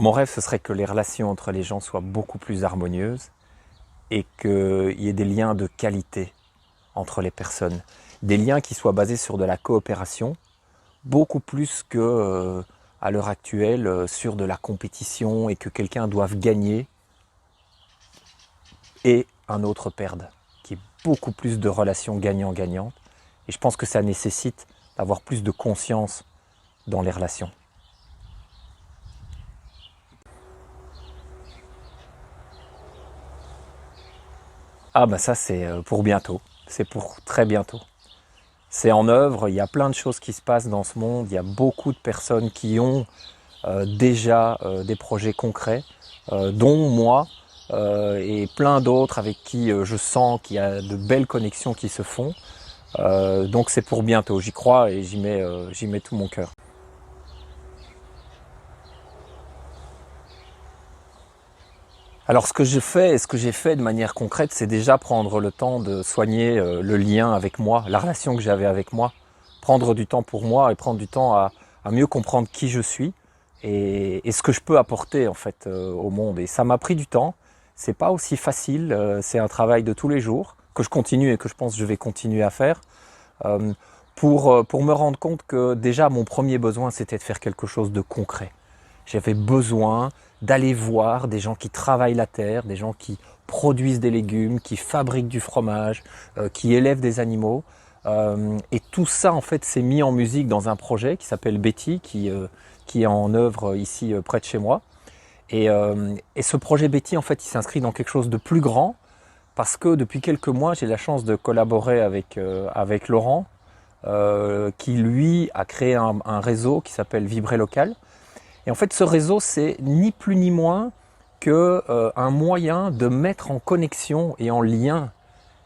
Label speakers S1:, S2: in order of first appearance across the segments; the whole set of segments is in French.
S1: Mon rêve, ce serait que les relations entre les gens soient beaucoup plus harmonieuses et qu'il y ait des liens de qualité entre les personnes. Des liens qui soient basés sur de la coopération, beaucoup plus que à l'heure actuelle sur de la compétition et que quelqu'un doive gagner et un autre perde. Qui est beaucoup plus de relations gagnant-gagnantes. Et je pense que ça nécessite d'avoir plus de conscience dans les relations. Ah bah ça c'est pour bientôt, c'est pour très bientôt. C'est en œuvre, il y a plein de choses qui se passent dans ce monde, il y a beaucoup de personnes qui ont déjà des projets concrets, dont moi et plein d'autres avec qui je sens qu'il y a de belles connexions qui se font. Donc c'est pour bientôt, j'y crois et j'y mets tout mon cœur. Alors ce que je fais et ce que j'ai fait de manière concrète, c'est déjà prendre le temps de soigner le lien avec moi, la relation que j'avais avec moi. Prendre du temps pour moi et prendre du temps à mieux comprendre qui je suis et ce que je peux apporter en fait au monde. Et ça m'a pris du temps, c'est pas aussi facile, c'est un travail de tous les jours que je continue et que je pense que je vais continuer à faire. euh, pour me rendre compte que déjà mon premier besoin c'était de faire quelque chose de concret. J'avais besoin d'aller voir des gens qui travaillent la terre, des gens qui produisent des légumes, qui fabriquent du fromage, qui élèvent des animaux. Et tout ça, en fait, s'est mis en musique dans un projet qui s'appelle Betty, qui est en œuvre ici près de chez moi. Et ce projet Betty, en fait, il s'inscrit dans quelque chose de plus grand parce que depuis quelques mois, j'ai la chance de collaborer avec Laurent, qui lui a créé un réseau qui s'appelle Vibrer Local. Et en fait, ce réseau, c'est ni plus ni moins que un moyen de mettre en connexion et en lien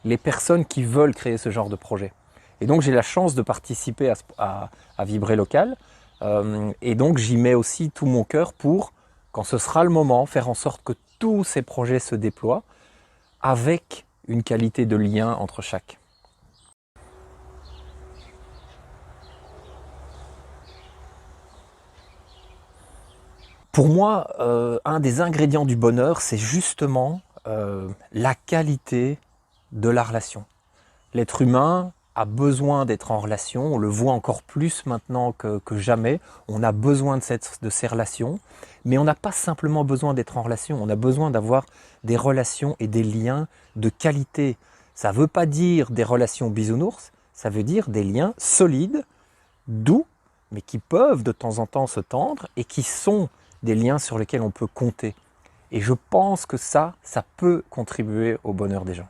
S1: les personnes qui veulent créer ce genre de projet. Et donc, j'ai la chance de participer à Vibrer Local. Et donc, j'y mets aussi tout mon cœur pour, quand ce sera le moment, faire en sorte que tous ces projets se déploient avec une qualité de lien entre chaque. Pour moi, un des ingrédients du bonheur, c'est justement la qualité de la relation. L'être humain a besoin d'être en relation, on le voit encore plus maintenant que jamais, on a besoin de ces relations, mais on n'a pas simplement besoin d'être en relation, on a besoin d'avoir des relations et des liens de qualité. Ça ne veut pas dire des relations bisounours, ça veut dire des liens solides, doux, mais qui peuvent de temps en temps se tendre et qui sont des liens sur lesquels on peut compter. Et je pense que ça peut contribuer au bonheur des gens.